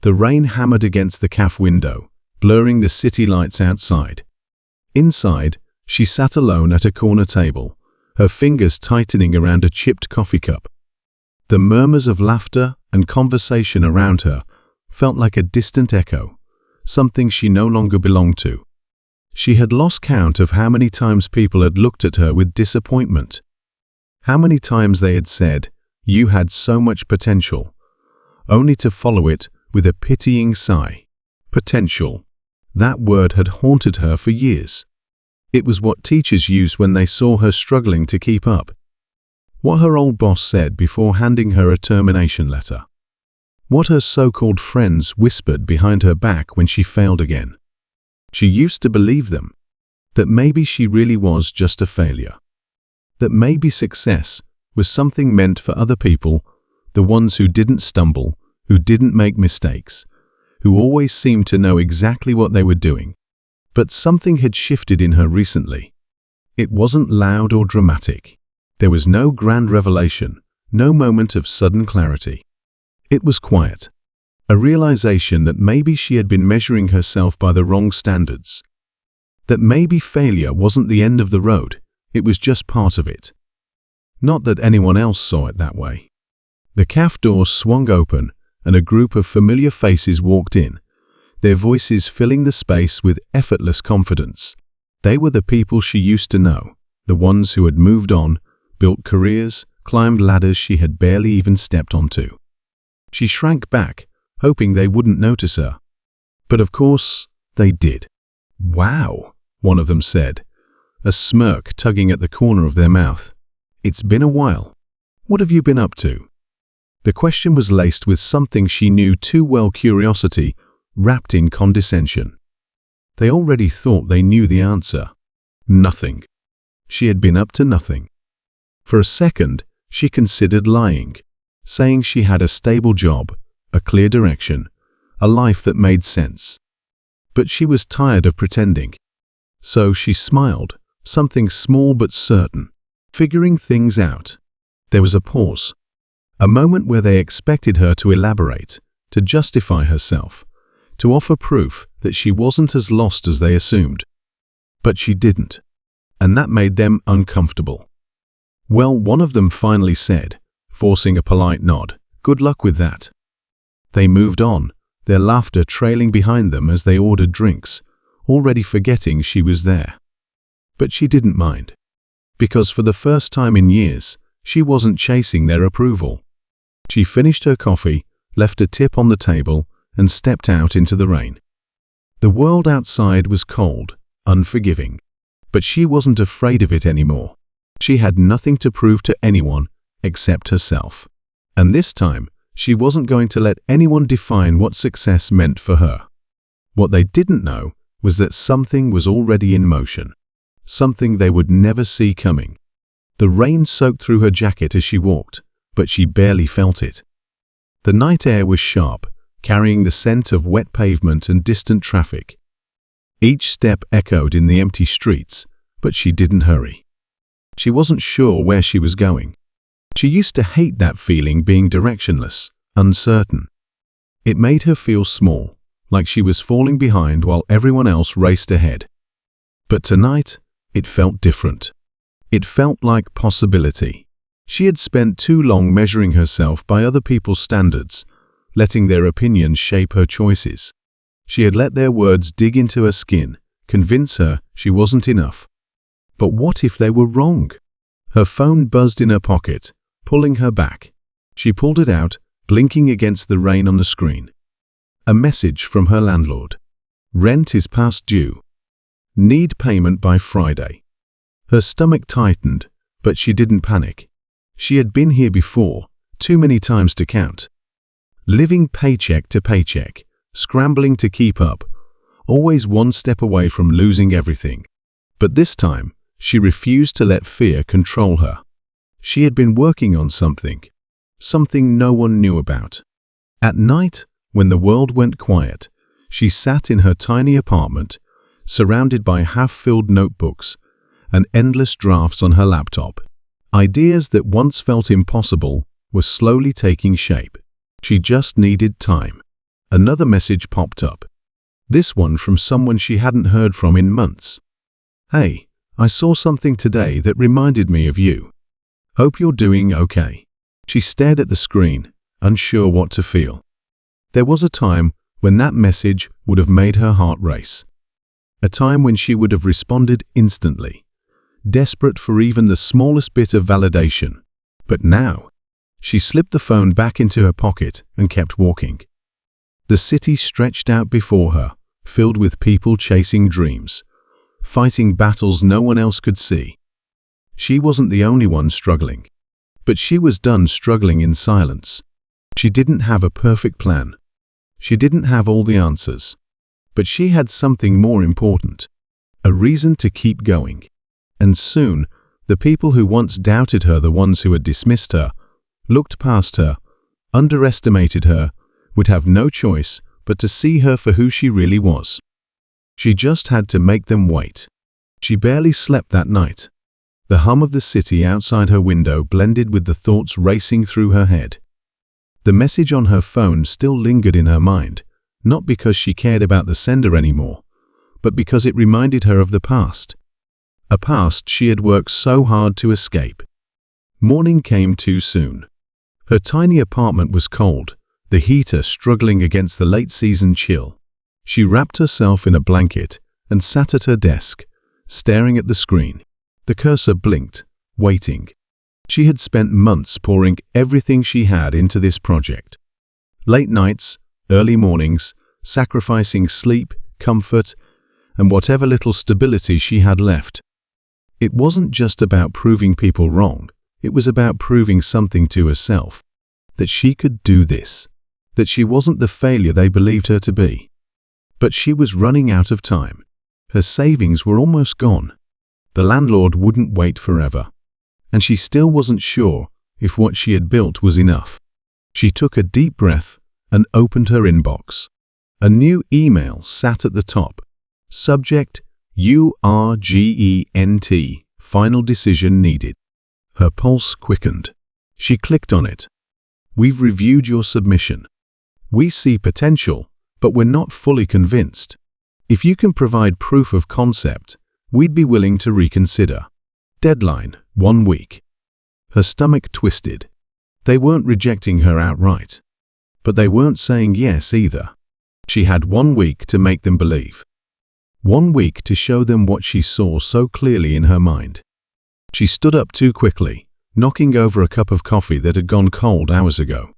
The rain hammered against the cafe window, blurring the city lights outside. Inside, she sat alone at a corner table, her fingers tightening around a chipped coffee cup. The murmurs of laughter and conversation around her felt like a distant echo, something she no longer belonged to. She had lost count of how many times people had looked at her with disappointment. How many times they had said, "You had so much potential," only to follow it with a pitying sigh. Potential. That word had haunted her for years. It was what teachers used when they saw her struggling to keep up. What her old boss said before handing her a termination letter. What her so-called friends whispered behind her back when she failed again. She used to believe them. That maybe she really was just a failure. That maybe success was something meant for other people, the ones who didn't stumble, who didn't make mistakes, who always seemed to know exactly what they were doing. But something had shifted in her recently. It wasn't loud or dramatic. There was no grand revelation, no moment of sudden clarity. It was quiet. A realization that maybe she had been measuring herself by the wrong standards. That maybe failure wasn't the end of the road, it was just part of it. Not that anyone else saw it that way. The cafe door swung open, and a group of familiar faces walked in, their voices filling the space with effortless confidence. They were the people she used to know, the ones who had moved on, built careers, climbed ladders she had barely even stepped onto. She shrank back, hoping they wouldn't notice her. But of course, they did. "Wow," one of them said, a smirk tugging at the corner of their mouth. "It's been a while. What have you been up to?" The question was laced with something she knew too well: curiosity, wrapped in condescension. They already thought they knew the answer. Nothing. She had been up to nothing. For a second, she considered lying, saying she had a stable job, a clear direction, a life that made sense. But she was tired of pretending. So she smiled, something small but certain, figuring things out. There was a pause. A moment where they expected her to elaborate, to justify herself, to offer proof that she wasn't as lost as they assumed. But she didn't. And that made them uncomfortable. "Well," one of them finally said, forcing a polite nod, "good luck with that." They moved on, their laughter trailing behind them as they ordered drinks, already forgetting she was there. But she didn't mind. Because for the first time in years, she wasn't chasing their approval. She finished her coffee, left a tip on the table, and stepped out into the rain. The world outside was cold, unforgiving. But she wasn't afraid of it anymore. She had nothing to prove to anyone except herself. And this time, she wasn't going to let anyone define what success meant for her. What they didn't know was that something was already in motion. Something they would never see coming. The rain soaked through her jacket as she walked, but she barely felt it. The night air was sharp, carrying the scent of wet pavement and distant traffic. Each step echoed in the empty streets, but she didn't hurry. She wasn't sure where she was going. She used to hate that feeling, being directionless, uncertain. It made her feel small, like she was falling behind while everyone else raced ahead. But tonight, it felt different. It felt like possibility. She had spent too long measuring herself by other people's standards, letting their opinions shape her choices. She had let their words dig into her skin, convince her she wasn't enough. But what if they were wrong? Her phone buzzed in her pocket, pulling her back. She pulled it out, blinking against the rain on the screen. A message from her landlord. "Rent is past due. Need payment by Friday." Her stomach tightened, but she didn't panic. She had been here before, too many times to count. Living paycheck to paycheck, scrambling to keep up, always one step away from losing everything. But this time, she refused to let fear control her. She had been working on something no one knew about. At night, when the world went quiet, she sat in her tiny apartment, surrounded by half-filled notebooks and endless drafts on her laptop. Ideas that once felt impossible were slowly taking shape. She just needed time. Another message popped up. This one from someone she hadn't heard from in months. "Hey, I saw something today that reminded me of you. Hope you're doing okay." She stared at the screen, unsure what to feel. There was a time when that message would have made her heart race. A time when she would have responded instantly, desperate for even the smallest bit of validation. But now, she slipped the phone back into her pocket and kept walking. The city stretched out before her, filled with people chasing dreams, fighting battles no one else could see. She wasn't the only one struggling, but she was done struggling in silence. She didn't have a perfect plan. She didn't have all the answers. But she had something more important, a reason to keep going. And soon, the people who once doubted her, the ones who had dismissed her, looked past her, underestimated her, would have no choice but to see her for who she really was. She just had to make them wait. She barely slept that night. The hum of the city outside her window blended with the thoughts racing through her head. The message on her phone still lingered in her mind, not because she cared about the sender anymore, but because it reminded her of the past. A past she had worked so hard to escape. Morning came too soon. Her tiny apartment was cold, the heater struggling against the late-season chill. She wrapped herself in a blanket and sat at her desk, staring at the screen. The cursor blinked, waiting. She had spent months pouring everything she had into this project. Late nights, early mornings, sacrificing sleep, comfort, and whatever little stability she had left. It wasn't just about proving people wrong. It was about proving something to herself. That she could do this. That she wasn't the failure they believed her to be. But she was running out of time. Her savings were almost gone. The landlord wouldn't wait forever. And she still wasn't sure if what she had built was enough. She took a deep breath and opened her inbox. A new email sat at the top. Subject: URGENT, final decision needed. Her pulse quickened. She clicked on it. "We've reviewed your submission. We see potential, but we're not fully convinced. If you can provide proof of concept, we'd be willing to reconsider. Deadline, 1 week." Her stomach twisted. They weren't rejecting her outright. But they weren't saying yes either. She had 1 week to make them believe. 1 week to show them what she saw so clearly in her mind. She stood up too quickly, knocking over a cup of coffee that had gone cold hours ago.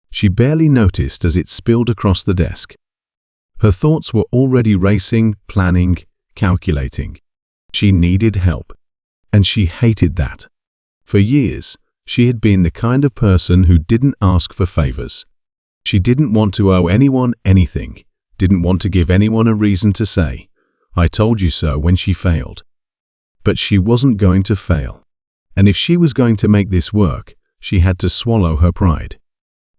She barely noticed as it spilled across the desk. Her thoughts were already racing, planning, calculating. She needed help. And she hated that. For years, she had been the kind of person who didn't ask for favors. She didn't want to owe anyone anything, didn't want to give anyone a reason to say, "I told you so," when she failed. But she wasn't going to fail. And if she was going to make this work, she had to swallow her pride.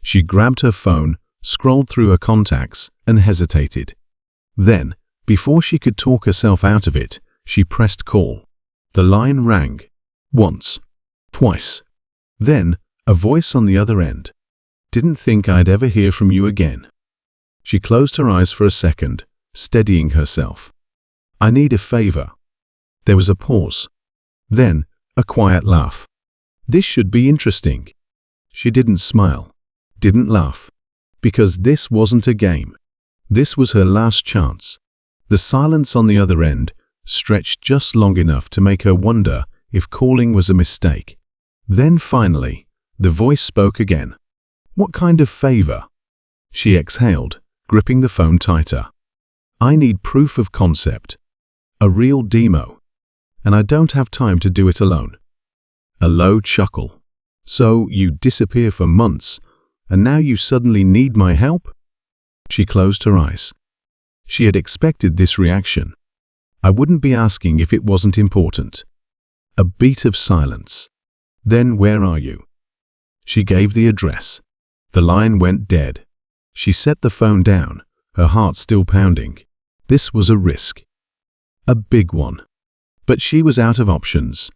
She grabbed her phone, scrolled through her contacts, and hesitated. Then, before she could talk herself out of it, she pressed call. The line rang. Once. Twice. Then, a voice on the other end. "Didn't think I'd ever hear from you again." She closed her eyes for a second, steadying herself. "I need a favor." There was a pause. Then, a quiet laugh. "This should be interesting." She didn't smile, didn't laugh, because this wasn't a game. This was her last chance. The silence on the other end stretched just long enough to make her wonder if calling was a mistake. Then finally, the voice spoke again. "What kind of favor?" She exhaled, gripping the phone tighter. "I need proof of concept. A real demo. And I don't have time to do it alone." A low chuckle. "So you disappear for months, and now you suddenly need my help?" She closed her eyes. She had expected this reaction. "I wouldn't be asking if it wasn't important." A beat of silence. "Then where are you?" She gave the address. The line went dead. She set the phone down, her heart still pounding. This was a risk. A big one. But she was out of options.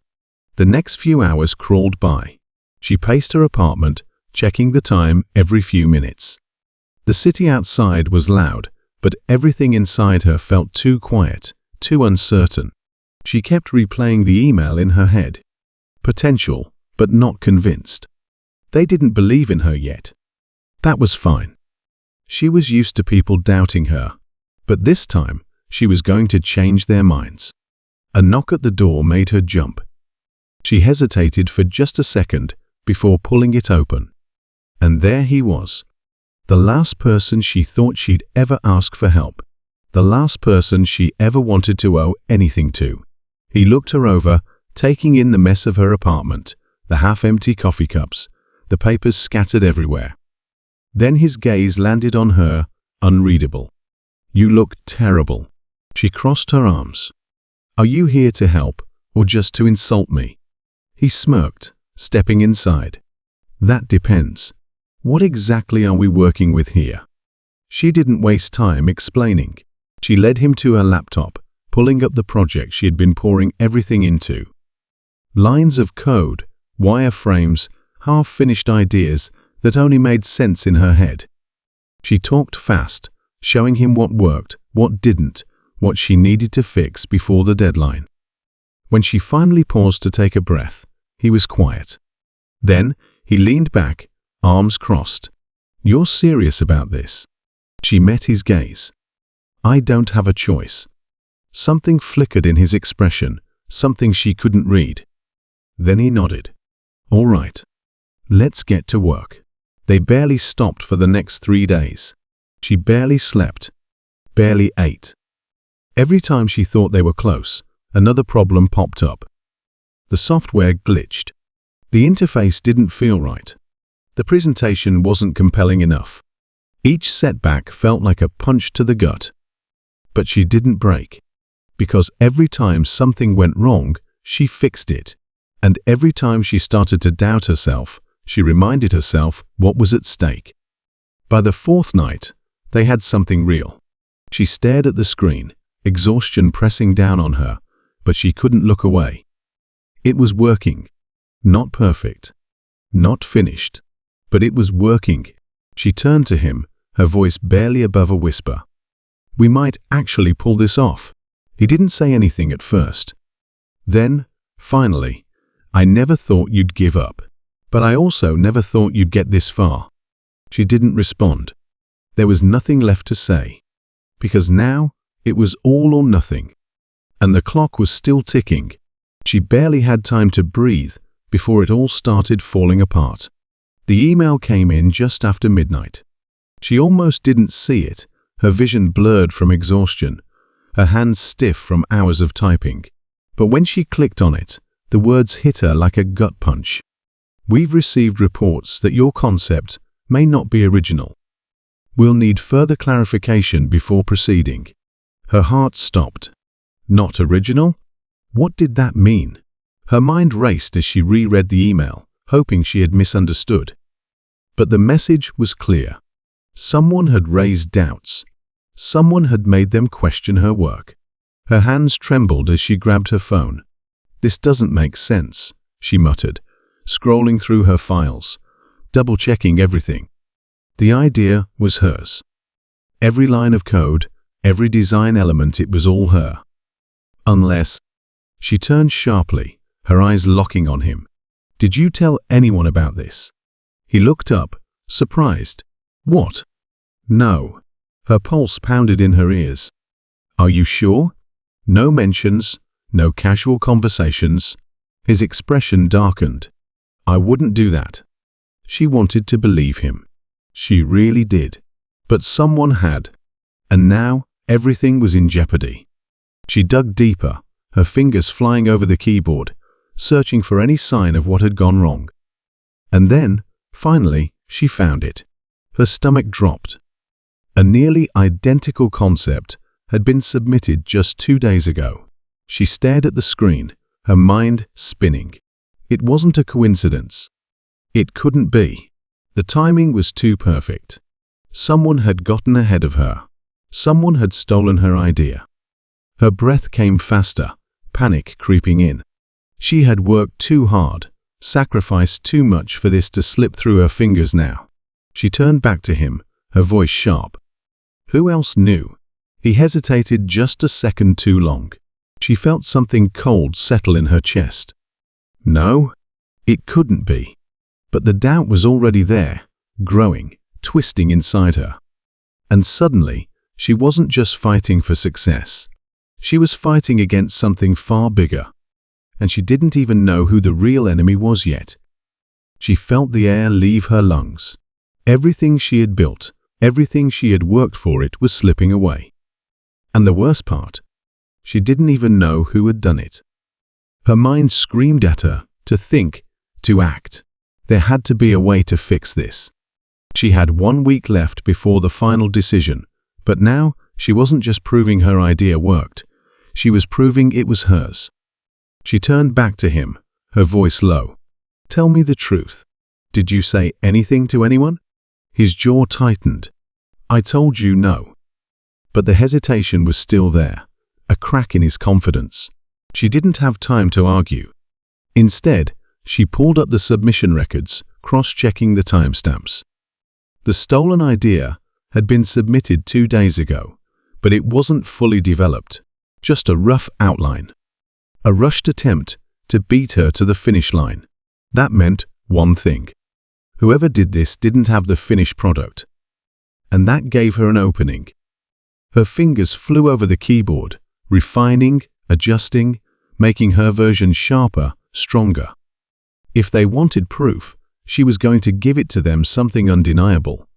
The next few hours crawled by. She paced her apartment, checking the time every few minutes. The The city outside was loud, but everything inside her felt too quiet, too uncertain. She kept replaying the email in her head. Potential, but not convinced. They didn't believe in her yet. That was fine. She was used to people doubting her, but this time she was going to change their minds. A knock at the door made her jump. She hesitated for just a second before pulling it open. And there he was. The last person she thought she'd ever ask for help. The last person she ever wanted to owe anything to. He looked her over, taking in the mess of her apartment, the half-empty coffee cups, the papers scattered everywhere. Then his gaze landed on her, unreadable. "You look terrible." She crossed her arms. "Are you here to help, or just to insult me?" He smirked, stepping inside. "That depends. What exactly are we working with here?" She didn't waste time explaining. She led him to her laptop, pulling up the project she had been pouring everything into. Lines of code, wireframes, half-finished ideas that only made sense in her head. She talked fast, showing him what worked, what didn't, what she needed to fix before the deadline. When she finally paused to take a breath, he was quiet. Then he leaned back, arms crossed. "You're serious about this?" She met his gaze. "I don't have a choice." Something flickered in his expression, something she couldn't read. Then he nodded. "All right. Let's get to work." They barely stopped for the next 3 days. She barely slept, barely ate. Every time she thought they were close, another problem popped up. The software glitched. The interface didn't feel right. The presentation wasn't compelling enough. Each setback felt like a punch to the gut. But she didn't break. Because every time something went wrong, she fixed it. And every time she started to doubt herself, she reminded herself what was at stake. By the 4th night, they had something real. She stared at the screen, exhaustion pressing down on her, but she couldn't look away. It was working. Not perfect. Not finished. But it was working. She turned to him, her voice barely above a whisper. "We might actually pull this off." He didn't say anything at first. Then, finally, "I never thought you'd give up. But I also never thought you'd get this far." She didn't respond. There was nothing left to say. Because now, it was all or nothing. And the clock was still ticking. She barely had time to breathe before it all started falling apart. The email came in just after midnight. She almost didn't see it, her vision blurred from exhaustion, her hands stiff from hours of typing. But when she clicked on it, the words hit her like a gut punch. "We've received reports that your concept may not be original. We'll need further clarification before proceeding." Her heart stopped. Not original? What did that mean? Her mind raced as she reread the email, hoping she had misunderstood. But the message was clear. Someone had raised doubts. Someone had made them question her work. Her hands trembled as she grabbed her phone. "This doesn't make sense," she muttered, scrolling through her files, double-checking everything. The idea was hers. Every line of code, every design element, it was all her. Unless... She turned sharply, her eyes locking on him. "Did you tell anyone about this?" He looked up, surprised. "What?" "No." Her pulse pounded in her ears. "Are you sure? No mentions, no casual conversations?" His expression darkened. "I wouldn't do that." She wanted to believe him. She really did. But someone had. And now, everything was in jeopardy. She dug deeper, her fingers flying over the keyboard, searching for any sign of what had gone wrong. And then, finally, she found it. Her stomach dropped. A nearly identical concept had been submitted just 2 days ago. She stared at the screen, her mind spinning. It wasn't a coincidence. It couldn't be. The timing was too perfect. Someone had gotten ahead of her. Someone had stolen her idea. Her breath came faster, panic creeping in. She had worked too hard, sacrificed too much for this to slip through her fingers now. She turned back to him, her voice sharp. Who else knew? He hesitated just a second too long. She felt something cold settle in her chest. No, it couldn't be. But the doubt was already there, growing, twisting inside her. And suddenly, she wasn't just fighting for success. She was fighting against something far bigger. And she didn't even know who the real enemy was yet. She felt the air leave her lungs. Everything she had built, everything she had worked for, it was slipping away. And the worst part, she didn't even know who had done it. Her mind screamed at her to think, to act. There had to be a way to fix this. She had 1 week left before the final decision, but now she wasn't just proving her idea worked. She was proving it was hers. She turned back to him, her voice low. Tell me the truth. Did you say anything to anyone? His jaw tightened. I told you no. But the hesitation was still there, a crack in his confidence. She didn't have time to argue. Instead, she pulled up the submission records, cross-checking the timestamps. The stolen idea had been submitted 2 days ago, but it wasn't fully developed, just a rough outline. A rushed attempt to beat her to the finish line. That meant one thing. Whoever did this didn't have the finished product. And that gave her an opening. Her fingers flew over the keyboard, refining, adjusting, making her version sharper, stronger. If they wanted proof, she was going to give it to them, something undeniable,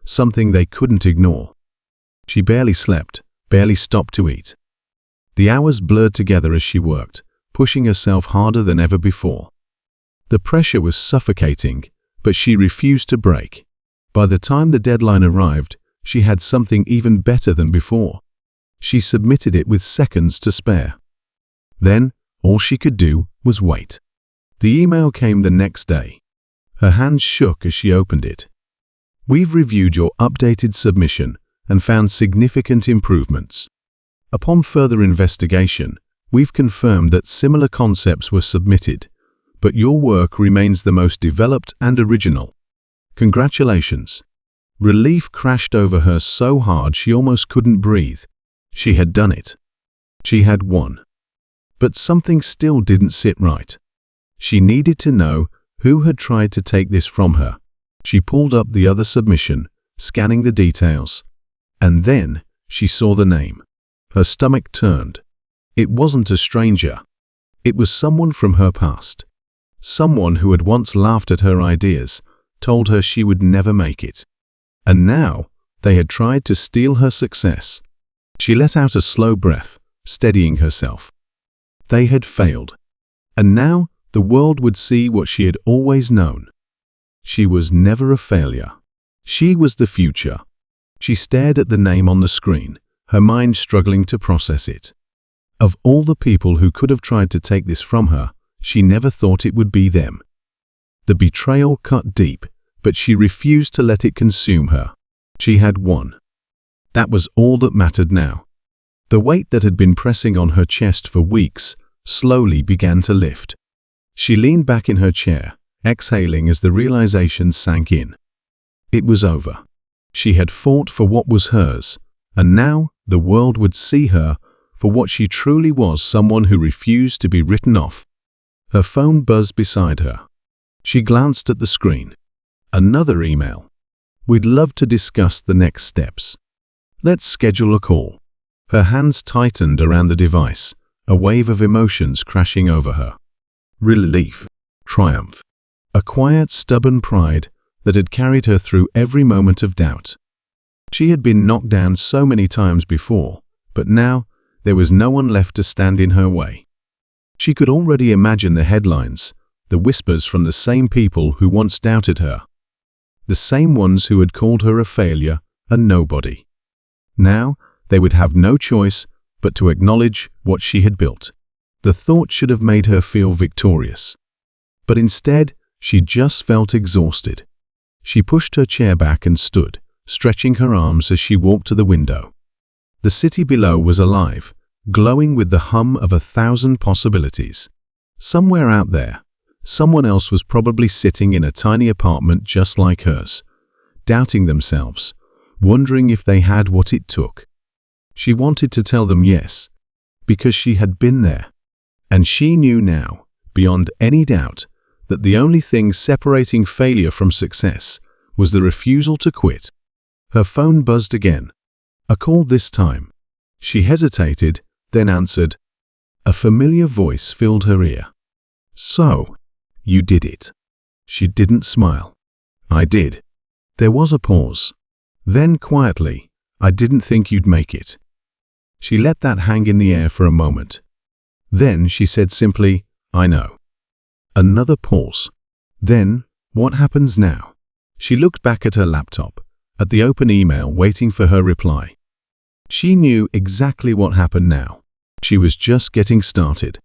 something they couldn't ignore. She barely slept, barely stopped to eat. The hours blurred together as she worked, pushing herself harder than ever before. The pressure was suffocating, but she refused to break. By the time the deadline arrived, she had something even better than before. She submitted it with seconds to spare. Then, all she could do was wait. The email came the next day. Her hands shook as she opened it. We've reviewed your updated submission and found significant improvements. Upon further investigation, we've confirmed that similar concepts were submitted, but your work remains the most developed and original. Congratulations. Relief crashed over her so hard she almost couldn't breathe. She had done it. She had won. But something still didn't sit right. She needed to know who had tried to take this from her. She pulled up the other submission, scanning the details. And then she saw the name. Her stomach turned. It wasn't a stranger. It was someone from her past. Someone who had once laughed at her ideas, told her she would never make it. And now, they had tried to steal her success. She let out a slow breath, steadying herself. They had failed. And now, the world would see what she had always known. She was never a failure. She was the future. She stared at the name on the screen, her mind struggling to process it. Of all the people who could have tried to take this from her, she never thought it would be them. The betrayal cut deep, but she refused to let it consume her. She had won. That was all that mattered now. The weight that had been pressing on her chest for weeks slowly began to lift. She leaned back in her chair, exhaling as the realization sank in. It was over. She had fought for what was hers, and now the world would see her for what she truly was, someone who refused to be written off. Her phone buzzed beside her. She glanced at the screen. Another email. We'd love to discuss the next steps. Let's schedule a call. Her hands tightened around the device, a wave of emotions crashing over her. Relief, triumph, a quiet, stubborn pride that had carried her through every moment of doubt. She had been knocked down so many times before, but now there was no one left to stand in her way. She could already imagine the headlines, the whispers from the same people who once doubted her. The same ones who had called her a failure, a nobody. Now, they would have no choice but to acknowledge what she had built. The thought should have made her feel victorious. But instead, she just felt exhausted. She pushed her chair back and stood, stretching her arms as she walked to the window. The city below was alive, glowing with the hum of 1,000 possibilities. Somewhere out there, someone else was probably sitting in a tiny apartment just like hers, doubting themselves, wondering if they had what it took. She wanted to tell them yes, because she had been there, and she knew now, beyond any doubt, that the only thing separating failure from success was the refusal to quit. Her phone buzzed again. A call this time. She hesitated, then answered. A familiar voice filled her ear. So, you did it. She didn't smile. I did. There was a pause. Then quietly, I didn't think you'd make it. She let that hang in the air for a moment. Then she said simply, I know. Another pause. Then, what happens now? She looked back at her laptop, at the open email waiting for her reply. She knew exactly what happened now. She was just getting started.